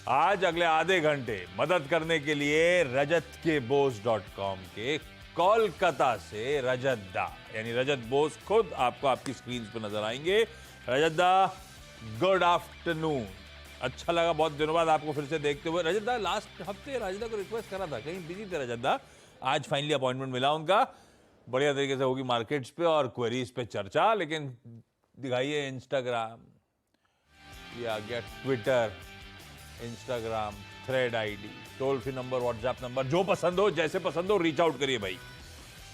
आज अगले आधे घंटे मदद करने के लिए rajatkeboss.com के कोलकाता से रजत दा यानी रजत बोस खुद आपको आपकी स्क्रीन पर नजर आएंगे। रजत दा, गुड आफ्टरनून। अच्छा लगा बहुत दिनों बाद आपको फिर से देखते हुए। रजत दा, लास्ट हफ्ते रजत दा को रिक्वेस्ट करा था, कहीं बिजी थे रजत दा, आज फाइनली अपॉइंटमेंट मिला उनका। बढ़िया तरीके से होगी मार्केट्स पे और क्वेरीज पे चर्चा। लेकिन दिखाइए इंस्टाग्राम, ये आ गया Twitter, Instagram, thread ID, toll free number, WhatsApp number, जो पसंद हो जैसे पसंद हो रीच आउट करिए भाई,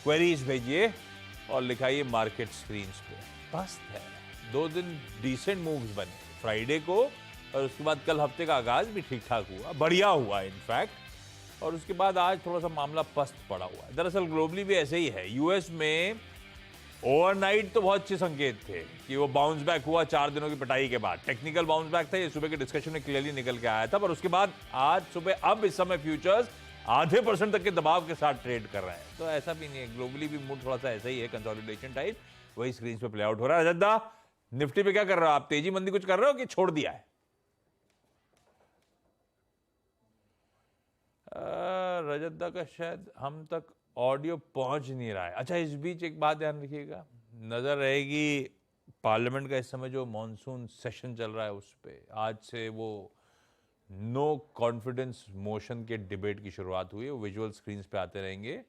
क्वेरीज भेजिए और लिखाइए मार्केट स्क्रीन्स पे। बस है 2 दिन डिसेंट मूव्स बने फ्राइडे को, और उसके बाद कल हफ्ते का आगाज भी ठीक ठाक हुआ, बढ़िया हुआ इनफैक्ट, और उसके बाद आज थोड़ा सा मामला पस्त पड़ा हुआ है। दरअसल ग्लोबली भी ऐसे ही है। यूएस में ओवरनाइट तो बहुत अच्छे संकेत थे कि वो बाउंस बैक हुआ 4 दिनों की पिटाई के बाद। टेक्निकल बाउंस बैक था, ये सुबह के डिस्कशन में क्लियरली निकल के आया था। पर उसके बाद आज सुबह अब इस समय फ्यूचर्स आधे % तक के दबाव के साथ ट्रेड कर रहे हैं। तो ऐसा भी नहीं है, ग्लोबली भी मूड थोड़ा सा ऐसा ही है, कंसोलिडेशन टाइप, वही स्क्रीन पे प्ले आउट हो रहा है। रजत दा, निफ्टी पे क्या कर रहे हो आप? तेजी मंदी कुछ कर रहे हो कि छोड़ दिया है? रजत दा का शायद हम तक ऑडियो पहुंच नहीं रहा है। अच्छा, इस बीच एक बात ध्यान रखिएगा, नजर रहेगी पार्लियामेंट का इस समय जो मॉनसून सेशन चल रहा है उस पे। आज से वो नो कॉन्फिडेंस मोशन के डिबेट की शुरुआत हुई है, वो विजुअल स्क्रीन्स पे आते रहेंगे।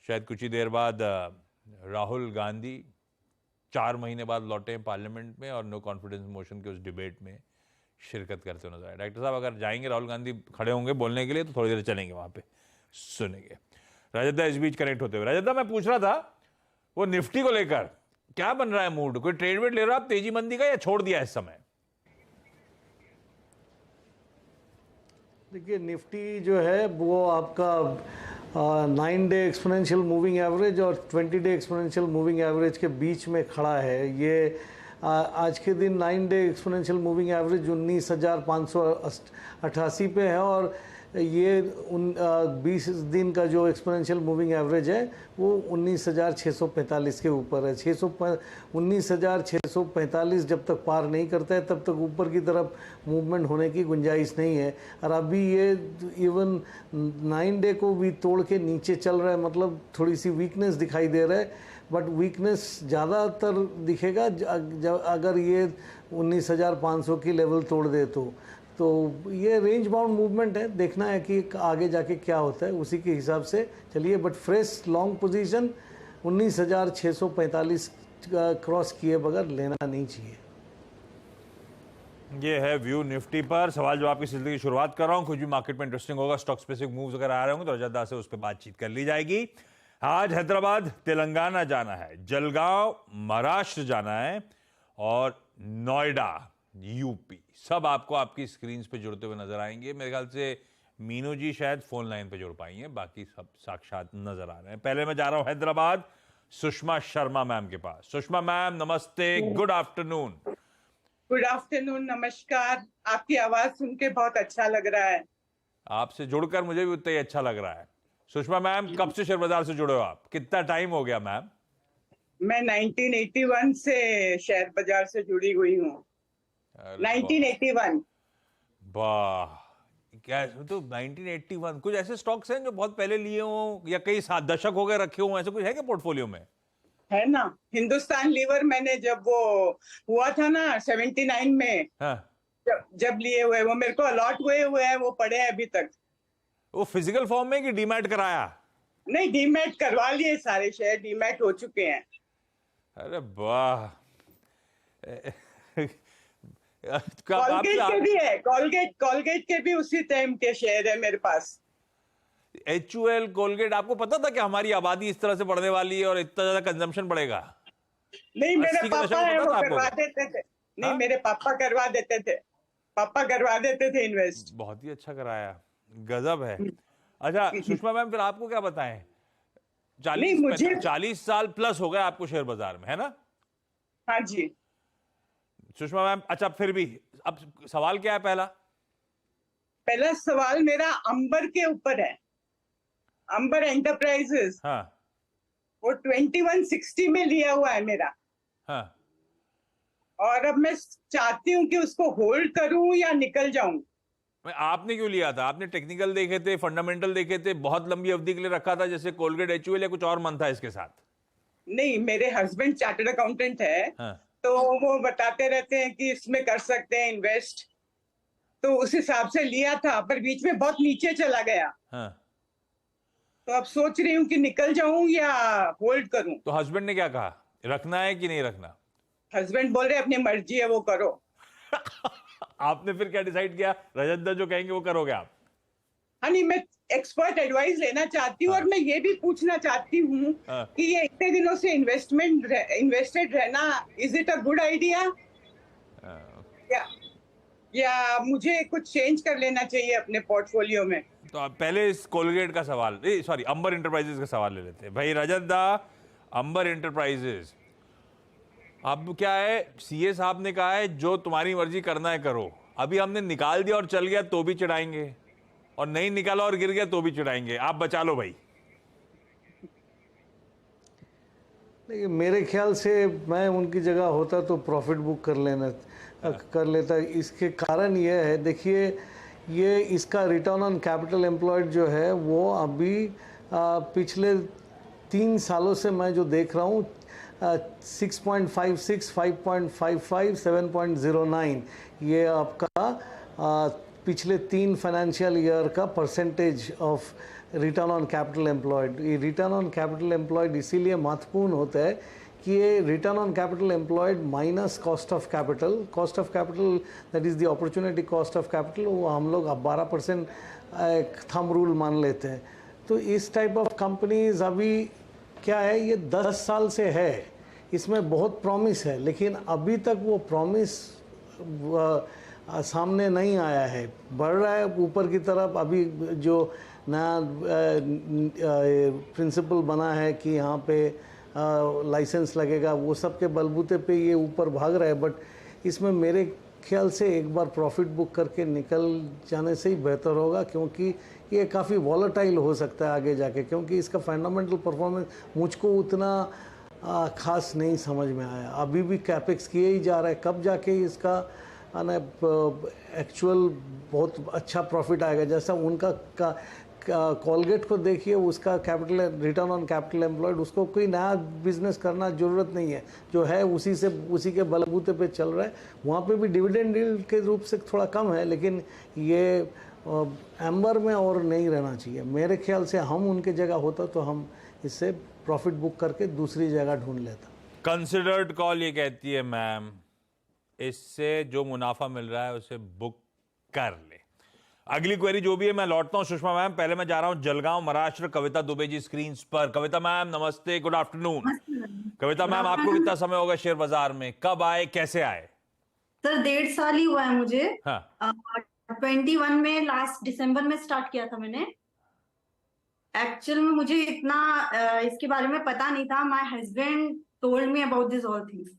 शायद कुछ ही देर बाद राहुल गांधी 4 महीने बाद लौटे हैं पार्लियामेंट में और नो कॉन्फिडेंस मोशन के उस डिबेट में शिरकत करते हुए नजर आए। डॉक्टर साहब अगर जाएंगे, राहुल गांधी खड़े होंगे बोलने के लिए, तो थोड़ी देर चलेंगे वहां पे, सुनेंगे। रजत दा इस बीच कनेक्ट होते हुए। रजत दा, मैं पूछ रहा था वो निफ्टी को लेकर क्या बन रहा है मूड? कोई ट्रेड वेड ले रहा आप तेजी मंदी का, या छोड़ दिया इस समय? देखिए, निफ्टी जो है वो आपका 9 डे एक्सपोनेंशियल मूविंग एवरेज और 20 डे एक्सपोनेंशियल मूविंग एवरेज के बीच में खड़ा है। ये आज के दिन 9 डे एक्सपोनेंशियल मूविंग एवरेज 19,588 पे है, और ये 20 दिन का जो एक्सपोनेंशियल मूविंग एवरेज है वो 19,645 के ऊपर है। 19,645 जब तक पार नहीं करता है तब तक ऊपर की तरफ मूवमेंट होने की गुंजाइश नहीं है। और अभी ये इवन 9 डे को भी तोड़ के नीचे चल रहा है, मतलब थोड़ी सी वीकनेस दिखाई दे रहा है। बट वीकनेस ज़्यादातर दिखेगा अगर ये 19,500 की लेवल तोड़ दे तो ये रेंज बाउंड मूवमेंट है। देखना है कि आगे जाके क्या होता है, उसी के हिसाब से चलिए। But fresh long position 19,645 cross किए बगैर लेना नहीं चाहिए। ये है व्यू निफ्टी पर। सवाल जवाब की सिलसिले की शुरुआत कर रहा हूं। कुछ भी मार्केट में इंटरेस्टिंग होगा, स्टॉक स्पेसिफिक मूव्स अगर आ रहे होंगे तो रजत दा से उस पर बातचीत कर ली जाएगी। आज हैदराबाद तेलंगाना जाना है, जलगांव महाराष्ट्र जाना है, और नोएडा यूपी, सब आपको आपकी स्क्रीन पे जुड़ते हुए नजर आएंगे। मेरे ख्याल से मीनू जी शायद फोन लाइन पे जुड़ पाई हैं, बाकी सब साक्षात नजर आ रहे हैं। पहले मैं जा रहा हूं हैदराबाद, सुषमा शर्मा मैम के पास। सुषमा मैम नमस्ते, गुड आफ्टरनून। गुड आफ्टरनून, नमस्कार। आपकी आवाज सुन के बहुत अच्छा लग रहा है। आपसे जुड़कर मुझे भी उतना ही अच्छा लग रहा है। सुषमा मैम, कब से शेयर बाजार से जुड़े हो आप? कितना टाइम हो गया मैम? मैं 1981 से शेयर बाजार से जुड़ी हुई हूँ। 1981। वाह, क्या तो 1981। कुछ ऐसे स्टॉक्स हैं जो बहुत पहले लिए हो, या कई 7 दशक हो गए रखे हो, ऐसा कुछ है क्या पोर्टफोलियो में? है ना, हिंदुस्तान लीवर मैंने जब वो हुआ था ना 79 में, हाँ। जब लिए हुए, वो मेरे को अलॉट हुए हैं, वो पड़े हैं अभी तक। वो फिजिकल फॉर्म में कि डीमैट कराया? नहीं, डीमैट करवा लिए, सारे शेयर डीमैट हो चुके हैं। अरे वाह। कॉलगेट के भी है, कॉलगेट के भी उसी टाइम के शेयर है मेरे पास। HUL, कोलगेट, आपको पता था कि हमारी आबादी इस तरह से बढ़ने वाली है और इतना ज्यादा कंजम्पशन बढ़ेगा? नहीं, मेरे पापा है, वो करवा देते थे। नहीं, हाँ? मेरे पापा करवा देते थे, पापा करवा देते थे इन्वेस्ट। बहुत ही अच्छा कराया, गजब है। अच्छा सुषमा मैम, फिर आपको क्या बताएं, 40 साल प्लस हो गए आपको शेयर बाजार में, है ना? हाँ जी सुषमा मैम। अच्छा, फिर भी अब सवाल क्या है? पहला सवाल मेरा अंबर के ऊपर है, अंबर एंटरप्राइजेस। हाँ। वो 2160 में लिया हुआ है मेरा। हाँ। और अब मैं चाहती हूँ कि उसको होल्ड करूं या निकल जाऊं। आपने क्यों लिया था? आपने टेक्निकल देखे थे, फंडामेंटल देखे थे, बहुत लंबी अवधि के लिए रखा था जैसे कोलगेट एचयूएल, या कुछ और मन था इसके साथ? नहीं, मेरे हस्बैंड चार्टर्ड अकाउंटेंट है, हाँ। तो वो बताते रहते हैं कि इसमें कर सकते हैं इन्वेस्ट, तो उस हिसाब से लिया था, पर बीच में बहुत नीचे चला गया। हाँ। तो अब सोच रही हूँ कि निकल जाऊं या होल्ड करूं। तो हस्बैंड ने क्या कहा, रखना है कि नहीं रखना? हस्बैंड बोल रहे अपनी मर्जी है, वो करो। आपने फिर क्या डिसाइड किया? रजत दा जो कहेंगे वो करोगे आप? हाँ, नहीं, मैं एक्सपर्ट एडवाइस लेना चाहती हूँ, और मैं ये भी पूछना चाहती हूँ हाँ। कि ये इतने दिनों से इन्वेस्टेड रहना, is it a good idea, या मुझे कुछ चेंज कर लेना चाहिए अपने पोर्टफोलियो में? तो आप पहले इस कोलगेट का सवाल, सॉरी, अंबर इंटरप्राइजेज का सवाल ले लेते हैं। भाई रजत दा, अंबर इंटरप्राइजेज, अब क्या है, सीए साहब ने कहा है जो तुम्हारी मर्जी करना है करो। अभी हमने निकाल दिया और चल गया तो भी चिढ़ाएंगे, और नहीं निकाला और गिर गया तो भी चिढ़ाएंगे। आप बचा लो भाई। देखिए, मेरे ख्याल से मैं उनकी जगह होता तो प्रॉफिट बुक कर लेता। इसके कारण ये है, देखिए, ये इसका रिटर्न ऑन कैपिटल एम्प्लॉयड जो है वो अभी पिछले 3 सालों से मैं जो देख रहा हूँ 6.56, 5.55, 7.09, ये आपका पिछले 3 फाइनेंशियल ईयर का percentage of return on capital employed. ये रिटर्न ऑन कैपिटल एम्प्लॉयड इसीलिए महत्वपूर्ण होता है कि ये return on capital employed minus cost of capital that is the opportunity cost of capital, वो हम लोग अब 12% थंब रूल मान लेते हैं। तो इस टाइप ऑफ कंपनीज अभी क्या है, ये 10 साल से है, इसमें बहुत प्रॉमिस है, लेकिन अभी तक वो प्रॉमिस सामने नहीं आया है। बढ़ रहा है ऊपर की तरफ। अभी जो नया प्रिंसिपल बना है कि यहाँ पे लाइसेंस लगेगा, वो सब के बलबूते पे ये ऊपर भाग रहा है, बट इसमें मेरे ख्याल से एक बार प्रॉफिट बुक करके निकल जाने से ही बेहतर होगा, क्योंकि ये काफ़ी वॉलेटाइल हो सकता है आगे जाके, क्योंकि इसका फंडामेंटल परफॉर्मेंस मुझको उतना खास नहीं समझ में आया। अभी भी कैपेक्स किए ही जा रहा है, कब जाके इसका एक्चुअल बहुत अच्छा प्रॉफिट आएगा। जैसा उनका कॉलगेट को देखिए, उसका capital return on capital employed, उसको कोई नया बिजनेस करना ज़रूरत नहीं है, जो है उसी के बलबूते पे चल रहा है। वहाँ पे भी डिविडेंड यील्ड के रूप से थोड़ा कम है, लेकिन ये एम्बर में और नहीं रहना चाहिए। मेरे ख्याल से हम उनके जगह होता तो हम इससे प्रॉफिट बुक करके दूसरी जगह ढूंढ लेता। कंसिडर्ड कॉल ये कहती है मैम, इससे जो मुनाफा मिल रहा है उसे बुक कर ले। अगली क्वेरी जो भी है मैं लौटता हूं सुषमा मैम। पहले मैं जा रहा हूं जलगांव महाराष्ट्र, कविता दुबे जी स्क्रीन पर। कविता मैम नमस्ते, गुड आफ्टरनून। कविता मैम, आपको कितना समय होगा शेयर बाजार में, कब आए, कैसे आए? सर 1.5 साल ही हुआ है मुझे। हाँ। 21 में, लास्ट दिसंबर में स्टार्ट किया था मैंने। एक्चुअल में मुझे इतना इसके बारे में पता नहीं था। My husband told me about this all things.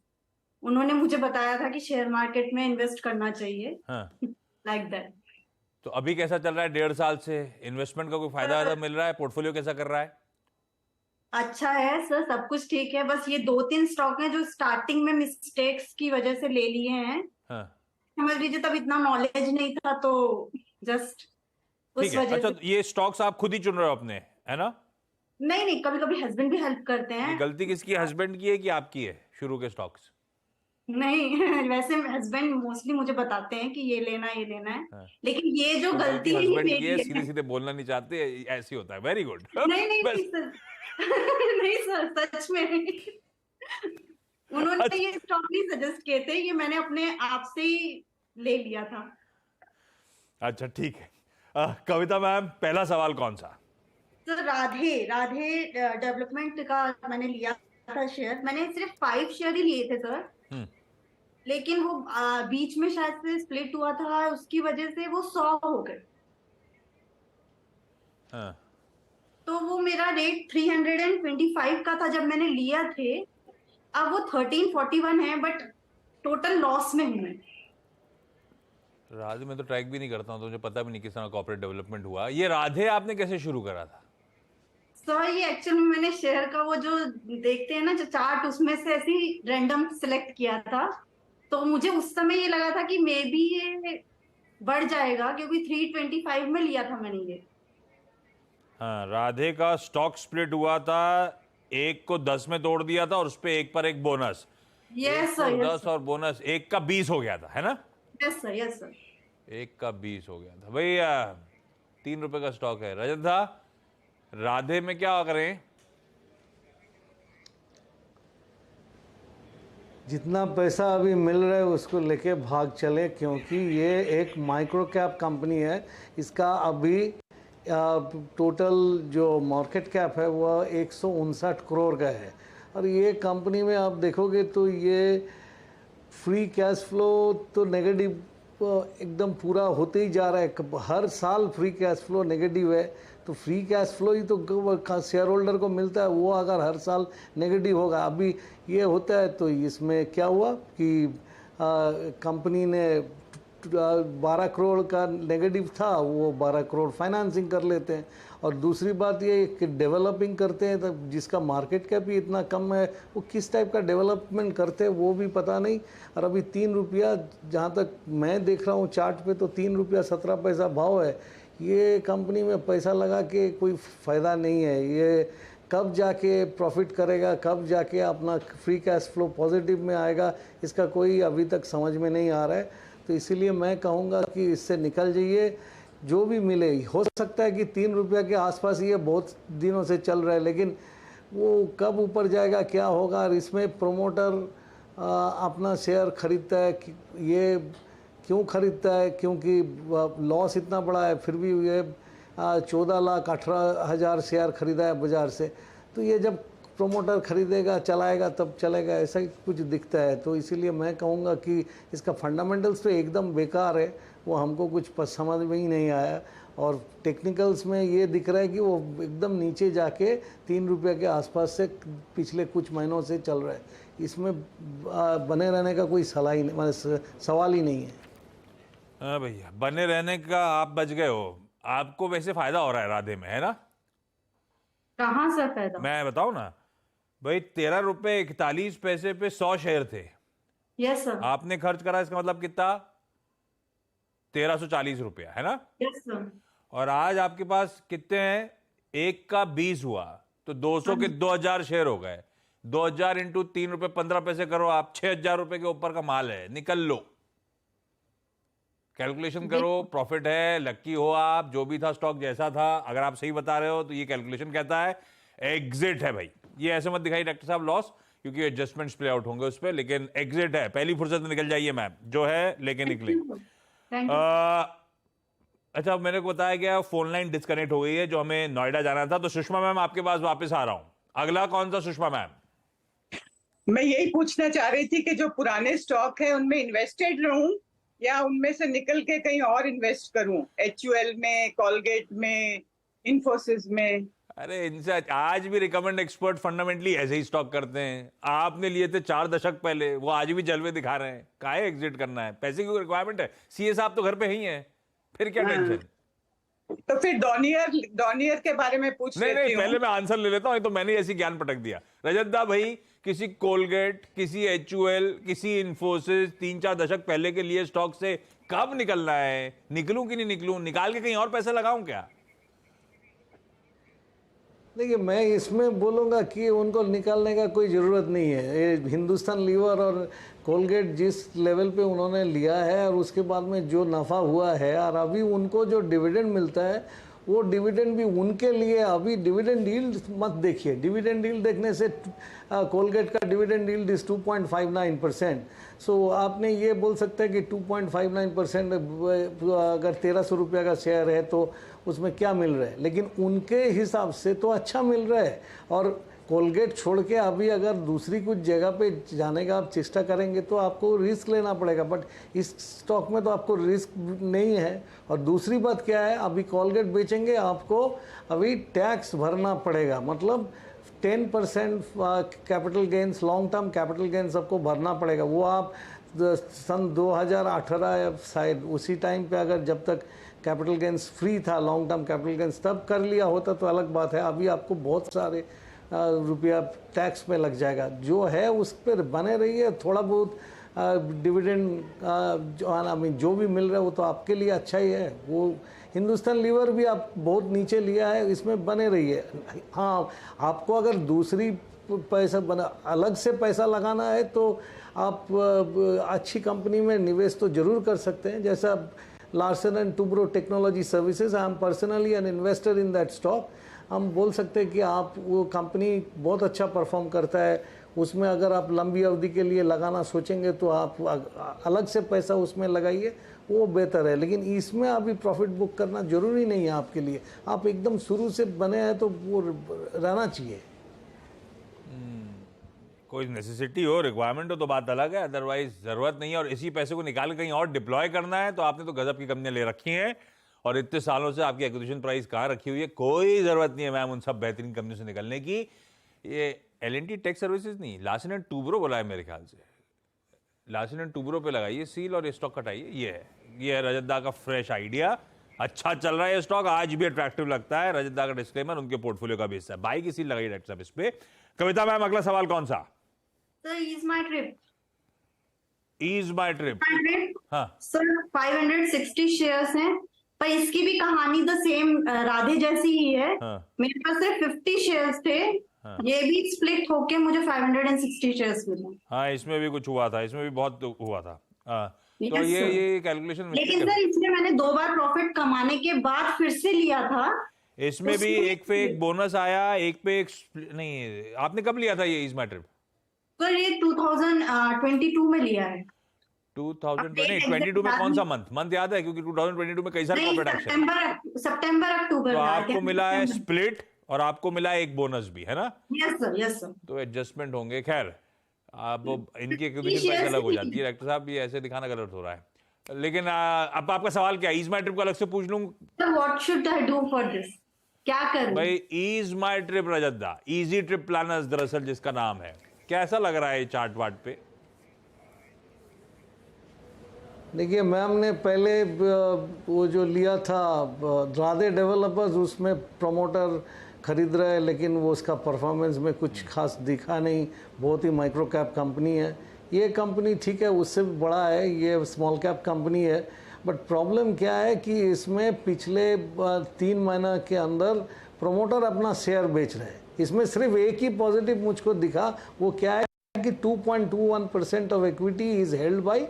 उन्होंने मुझे बताया था कि शेयर मार्केट में इन्वेस्ट करना चाहिए, लाइक दैट। तो अभी कैसा चल रहा है 1.5 साल से? इन्वेस्टमेंट का कोई फायदा मिल रहा है? पोर्टफोलियो कैसा कर रहा है? अच्छा है सर, सब कुछ ठीक है। बस ये 2-3 स्टॉक हैं जो स्टार्टिंग में मिस्टेक्स की वजह से ले लिए हैं। समझ लीजिए तब इतना नॉलेज नहीं था, तो जस्ट उस वजह से। अच्छा, ये स्टॉक्स आप खुद ही चुन रहे हो अपने, है ना? नहीं, कभी कभी हस्बैंड भी हेल्प करते हैं। गलती किसकी, हस्बैंड की है कि आपकी है शुरू के स्टॉक्स? नहीं वैसे हस्बैंड मोस्टली मुझे बताते हैं कि ये लेना है। लेकिन ये जो गलती है ये मेरी है। सीधे सीधे बोलना नहीं चाहते, ऐसी होता है। Very good. नहीं सर नहीं सर, सच में उन्होंने ये स्टॉक नहीं सजेस्ट किए थे, ये मैंने अपने आप से ही ले लिया था। अच्छा ठीक है। कविता मैम, पहला सवाल कौन सा? सर राधे डेवलपमेंट का मैंने लिया था शेयर। मैंने सिर्फ 5 शेयर ही लिए थे सर, लेकिन वो बीच में शायद से स्प्लिट हुआ था, उसकी वजह से वो 100 हो गए। तो वो मेरा रेट 325 का था जब मैंने लिया थे, अब वो 1341 है, बट टोटल लॉस में हूं मैं। राधे में तो ट्रैक भी नहीं करता हूं, तो मुझे पता भी नहीं किस तरह कॉर्पोरेट डेवलपमेंट हुआ। ये राधे आपने कैसे शुरू करा था? सर ये एक्चुअली मैंने शेयर का वो जो देखते हैं ना जो चार्ट, उसमें से ऐसे ही रैंडम सिलेक्ट किया था। तो मुझे उस समय ये लगा था कि मे बी ये बढ़ जाएगा, क्योंकि 325 में लिया था मैंने ये। हाँ, राधे का स्टॉक स्प्लिट हुआ था, एक को 10 में तोड़ दिया था और उस पे एक पर एक बोनस, यस एक सर, को यस 10 और बोनस, एक का 20 हो गया था, है ना? Yes sir, yes sir. एक का 20 हो गया था भैया। 3 रुपए का स्टॉक है। रजत दा, राधे में क्या करें? जितना पैसा अभी मिल रहा है उसको लेके भाग चले, क्योंकि ये एक माइक्रो कैप कंपनी है। इसका अभी टोटल जो मार्केट कैप है वह 159 करोड़ का है। और ये कंपनी में आप देखोगे तो ये फ्री कैश फ्लो तो नेगेटिव एकदम पूरा होते ही जा रहा है। हर साल फ्री कैश फ्लो नेगेटिव है, तो फ्री कैश फ्लो ही तो शेयर होल्डर को मिलता है। वो अगर हर साल नेगेटिव होगा, अभी ये होता है, तो इसमें क्या हुआ कि कंपनी ने 12 करोड़ का नेगेटिव था, वो 12 करोड़ फाइनेंसिंग कर लेते हैं। और दूसरी बात ये कि डेवलपिंग करते हैं, तब जिसका मार्केट कैप ही इतना कम है, वो किस टाइप का डेवलपमेंट करते हैं वो भी पता नहीं। और अभी 3 रुपया, जहाँ तक मैं देख रहा हूँ चार्ट पे, तो 3 रुपया 17 पैसा भाव है। ये कंपनी में पैसा लगा के कोई फ़ायदा नहीं है। ये कब जाके प्रॉफिट करेगा, कब जाके अपना फ्री कैश फ्लो पॉजिटिव में आएगा, इसका कोई अभी तक समझ में नहीं आ रहा है। तो इसीलिए मैं कहूँगा कि इससे निकल जाइए। जो भी मिले, हो सकता है कि 3 रुपया के आसपास ये बहुत दिनों से चल रहा है, लेकिन वो कब ऊपर जाएगा क्या होगा। और इसमें प्रोमोटर अपना शेयर खरीदता है, ये क्यों खरीदता है? क्योंकि लॉस इतना बड़ा है, फिर भी ये 14,18,000 शेयर खरीदा है बाज़ार से। तो ये जब प्रोमोटर खरीदेगा, चलाएगा, तब चलेगा, ऐसा ही कुछ दिखता है। तो इसीलिए मैं कहूँगा कि इसका फंडामेंटल्स तो एकदम बेकार है, वो हमको कुछ समझ में ही नहीं आया। और टेक्निकल्स में ये दिख रहा है कि वो एकदम नीचे जाके 3 रुपये के आसपास से पिछले कुछ महीनों से चल रहा है। इसमें बने रहने का कोई सलाह ही नहीं, सवाल ही नहीं है। हाँ भैया, बने रहने का आप बच गए हो। आपको वैसे फायदा हो रहा है राधे में, है ना? कहाँ से फायदा? मैं बताऊं ना भाई, 13 रुपए 41 पैसे पे 100 शेयर थे। Yes sir. आपने खर्च करा, इसका मतलब कितना? 1340 रुपया, है ना? Yes sir. और आज आपके पास कितने हैं? एक का 20 हुआ तो 200 के 2000 शेयर हो गए। 2000 इंटू 3 रुपए 15 पैसे करो आप, 6000 रुपए के ऊपर का माल है, निकल लो, कैलकुलेशन करो, प्रॉफिट है, लक्की हो आप, जो भी था स्टॉक जैसा था। अगर आप सही बता रहे हो तो ये कैलकुलेशन कहता है एग्जिट है भाई। ये ऐसे मत दिखाई डॉक्टर साहब लॉस, क्योंकि एडजस्टमेंट्स प्ले आउट होंगे उस पर, लेकिन एग्जिट है। पहली फुर्सत में निकल जाइए मैम, जो है लेके निकले। अच्छा, मेरे को बताया गया फोन लाइन डिस्कनेक्ट हो गई है, जो हमें नोएडा जाना था। तो सुषमा मैम आपके पास वापस आ रहा हूं। अगला कौन सा सुषमा मैम? मैं यही पूछना चाह रही थी कि जो पुराने स्टॉक है उनमें इन्वेस्टेड रहूं या उनमें से निकल के कहीं और इन्वेस्ट करूं, HUL में, कोलगेट में, इन्फोसिस में। अरे इनसे आज भी रिकमेंड एक्सपर्ट फंडामेंटली ऐसे ही स्टॉक करते हैं। आपने लिए थे 4 दशक पहले, वो आज भी जलवे दिखा रहे हैं। काहे एग्जिट करना है? पैसे की रिक्वायरमेंट है। सीए साहब तो घर पे ही हैं, फिर क्या टेंशन? तो फिर डॉनियर के बारे में पूछ नहीं लेती नहीं, हूँ। पहले मैं आंसर ले लेता हूं, तो मैंने ऐसी ज्ञान पटक दिया। रजत दा भाई, किसी कोलगेट, किसी HUL, किसी इन्फोसिस 3-4 दशक पहले के लिए स्टॉक से कब निकलना है? निकलूं कि नहीं निकलूं? निकाल के कहीं और पैसा लगाऊं क्या? देखिए, मैं इसमें बोलूँगा कि उनको निकालने का कोई ज़रूरत नहीं है। ये हिंदुस्तान लीवर और कोलगेट जिस लेवल पे उन्होंने लिया है, और उसके बाद में जो नफ़ा हुआ है, और अभी उनको जो डिविडेंड मिलता है, वो डिविडेंड भी उनके लिए, अभी डिविडेंड यील्ड मत देखिए। डिविडेंड यील्ड देखने से कोलगेट का डिविडेंड यील्ड इज़ 2.59%। सो आपने ये बोल सकते हैं कि 2.59% अगर 1300 रुपया का शेयर है तो उसमें क्या मिल रहा है, लेकिन उनके हिसाब से तो अच्छा मिल रहा है। और कोलगेट छोड़ के अभी अगर दूसरी कुछ जगह पे जाने का आप चेष्टा करेंगे तो आपको रिस्क लेना पड़ेगा, बट इस स्टॉक में तो आपको रिस्क नहीं है। और दूसरी बात क्या है, अभी कोलगेट बेचेंगे, आपको अभी टैक्स भरना पड़ेगा, मतलब 10% capital gains, long term capital gains आपको भरना पड़ेगा। वो आप सन 2018 शायद उसी टाइम पे, अगर जब तक कैपिटल गेंस फ्री था, लॉन्ग टर्म कैपिटल गेंस, तब कर लिया होता तो अलग बात है। अभी आपको बहुत सारे रुपया टैक्स पे लग जाएगा। जो है उस पर बने रहिए, थोड़ा बहुत डिविडेंड जो भी मिल रहा है वो तो आपके लिए अच्छा ही है। वो हिंदुस्तान लीवर भी आप बहुत नीचे लिया है, इसमें बने रहिए। हाँ, आपको अगर दूसरी पैसा बना अलग से पैसा लगाना है तो आप अच्छी कंपनी में निवेश तो जरूर कर सकते हैं, जैसा Larsen and Toubro technology services. I am personally an investor in that stock. हम बोल सकते हैं कि आप वो कंपनी बहुत अच्छा परफॉर्म करता है, उसमें अगर आप लंबी अवधि के लिए लगाना सोचेंगे तो आप अलग से पैसा उसमें लगाइए, वो बेहतर है। लेकिन इसमें अभी प्रॉफिट बुक करना जरूरी नहीं है आपके लिए। आप एकदम शुरू से बने हैं तो वो रहना चाहिए। कोई नेसेसिटी हो, रिक्वायरमेंट हो तो बात अलग है, अदरवाइज जरूरत नहीं है। और इसी पैसे को निकाल के कहीं और डिप्लॉय करना है तो आपने तो गजब की कंपनियां ले रखी हैं, और इतने सालों से आपकी एक्विजिशन प्राइस कहाँ रखी हुई है। कोई जरूरत नहीं है मैम उन सब बेहतरीन कंपनियों से निकलने की। ये L&T टेक सर्विसेज नहीं, लार्सन एंड टुब्रो बोला है मेरे ख्याल से। लार्सन एंड टुब्रो पे लगाइए सील और ये स्टॉक कटाइए। ये है रजत दा का फ्रेश आइडिया। अच्छा चल रहा है ये स्टॉक, आज भी अट्रैक्टिव लगता है। रजत दा का डिस्क्लेमर उनके पोर्टफोलियो का भी हिस्सा है। बाई की सील लगाइए डॉक्टर साहब इस पे। कविता मैम, अगला सवाल कौन सा? Sir EaseMyTrip. EaseMyTrip. हाँ सर 560 शेयर्स हैं, पर इसकी भी कहानी द सेम राधे जैसी ही है। हाँ। मेरे पास सिर्फ 50 शेयर्स थे। हाँ। ये भी स्प्लिट होके मुझे 560 शेयर्स मिले। हाँ, इसमें भी कुछ हुआ था, इसमें भी बहुत हुआ था। हाँ, तो Yes, ये sir. कैलकुलेशन लेकिन सर इसमें मैंने 2 बार प्रॉफिट कमाने के बाद फिर से लिया था। इसमें भी एक पे एक बोनस आया, एक पे एक नहीं। आपने कब लिया था ये ईज माई ट्रिप? सर ये 2022 में लिया है। 2022 में कौन सा मंथ याद है? क्योंकि 2022 में कई सारे नहीं, प्रॉफिट एक्शन। सितंबर अक्टूबर तो में। आपको मिला है स्प्लिट और आपको मिला है एक बोनस भी, है ना? Yes sir, yes sir. तो एडजस्टमेंट होंगे। खैर, आप इनकी एक्विजिशन प्राइस अलग हो जाती है। डॉक्टर साहब ये ऐसे दिखाना गलत हो रहा है। लेकिन अब आपका सवाल क्या है? ईज माई ट्रिप को अलग से पूछ लूं? What should I do for this? क्या करूं? भाई ईज माई ट्रिप रजत दा, इजी ट्रिप प्लानर्स दरअसल जिसका नाम है। कैसा लग रहा है चार्ट वार्ट पे? देखिए, मैम ने पहले वो जो लिया था राधे डेवलपर्स, उसमें प्रमोटर खरीद रहे हैं, लेकिन वो उसका परफॉर्मेंस में कुछ खास दिखा नहीं। बहुत ही माइक्रो कैप कंपनी है ये कंपनी, ठीक है, उससे भी बड़ा है, ये स्मॉल कैप कंपनी है। बट प्रॉब्लम क्या है कि इसमें पिछले 3 महीना के अंदर प्रमोटर अपना शेयर बेच रहे हैं। इसमें सिर्फ एक ही पॉजिटिव मुझको दिखा, वो क्या है कि 2.21% of equity is held by,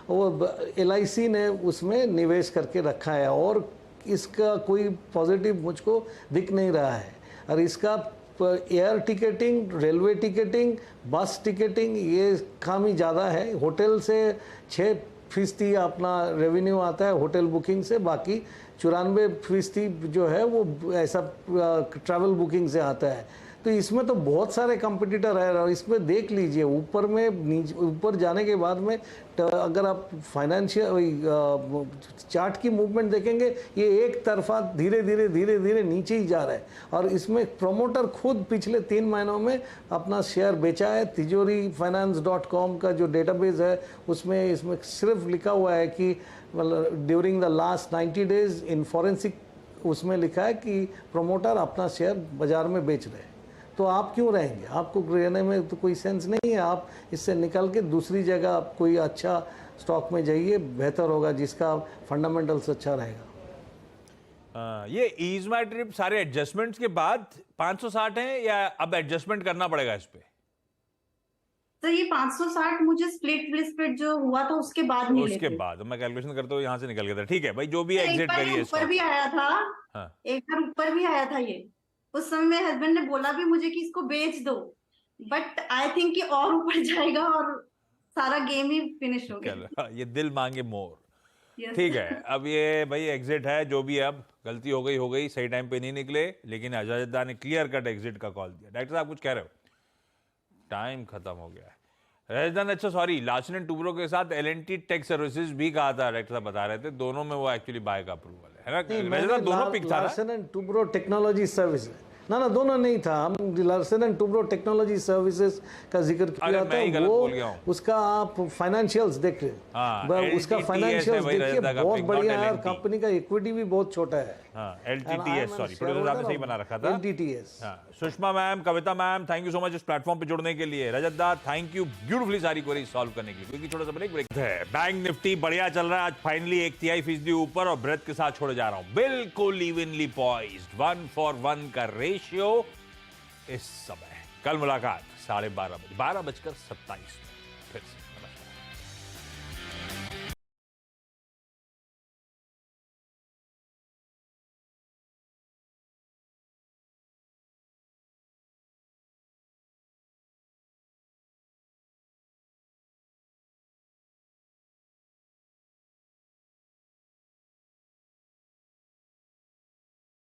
वो LIC ने उसमें निवेश करके रखा है, और इसका कोई पॉजिटिव मुझको दिख नहीं रहा है। और इसका एयर टिकटिंग, रेलवे टिकटिंग, बस टिकटिंग, ये काम ही ज़्यादा है। होटल से 6% अपना रेवेन्यू आता है होटल बुकिंग से, बाकी 94% जो है वो ऐसा ट्रैवल बुकिंग से आता है। तो इसमें तो बहुत सारे कंपटीटर है, और इसमें देख लीजिए ऊपर में ऊपर जाने के बाद में अगर आप फाइनेंशियल चार्ट की मूवमेंट देखेंगे, ये एक तरफा धीरे धीरे नीचे ही जा रहा है। और इसमें प्रमोटर खुद पिछले 3 महीनों में अपना शेयर बेचा है। तिजोरीफाइनेंस.com का जो डेटाबेस है उसमें इसमें सिर्फ लिखा हुआ है कि during the last 90 days in forensic, उसमें लिखा है कि प्रमोटर अपना शेयर बाजार में बेच रहे हैं। तो आप क्यों रहेंगे? आपको रहने में तो कोई सेंस नहीं है। आप इससे निकल के दूसरी जगह आप कोई अच्छा स्टॉक में जाइए, बेहतर होगा, जिसका फंडामेंटल्स अच्छा रहेगा। ये ईज माई ट्रिप सारे एडजस्टमेंट्स के बाद 560 है, या अब एडजस्टमेंट करना पड़ेगा इस पे? तो ये 560 मुझे स्प्लिट जो हुआ था उसके बाद मिले उसके थे। बाद मैं कैलकुलेशन करता हूँ, यहाँ से निकल गया था। ठीक है भाई, जो भी एग्जिट करिए। ऊपर भी आया था। हाँ। एक बार ऊपर भी आया था ये। उस समय मेरे हस्बैंड ने बोला भी मुझे कि इसको बेच दो, बट आई थिंक कि और ऊपर जाएगा और सारा गेम ही फिनिश हो गया। ये दिल मांगे मोर। Yes. ठीक है, अब ये भाई एग्जिट है, जो भी है, अब गलती हो गई, सही टाइम पे नहीं निकले, लेकिन अजयदा ने क्लियर कट एग्जिट का कॉल दिया। डॉक्टर साहब कुछ कह रहे हो? टाइम खत्म हो गया है। रजत, अच्छा सॉरी, लार्सन एंड टुब्रो के साथ L&T टेक सर्विसेज भी कहा था, डॉक्टर साहब बता रहे थे, दोनों में वो एक्चुअली बाय का अप्रूवल है ना? रजत, दोनों पिक था ना? Larsen and Toubro technology service, ना दोनों नहीं था, हम Larsen and Toubro technology services का जिक्र किया मैं ही था। गलत वो बोल गया हूँ। उसका आप फाइनेंशियल्स देख हाँ, उसका LTTS फाइनेंशियल्स है भाई देखिए, रजत दा बहुत company, बढ़िया not है और LNT। कंपनी का इक्विटी भी बहुत छोटा है। हाँ, LTTS, सॉरी प्रोड्यूसर साहब ने सही बना रखा था। LTTS। हाँ, Sushma ma'am, Kavita ma'am, thank you so much इस प्लेटफॉर्म पे जुड़ने के लिए। रजत दा, थैंक यू ब्यूटीफुली सारी क्वेरी सॉल्व करने के लिए। क्योंकि छोटा सा ब्रेक है। बैंक निफ्टी बढ़िया चल रहा है, आज फाइनली 1/3% ऊपर और ब्रेथ के साथ छोड़े जा रहा हूं, बिल्कुल इवनली पॉइज्ड, 1-for-1 का रेशियो इस समय। कल मुलाकात 12:30 बजे, 12:27 फिर से।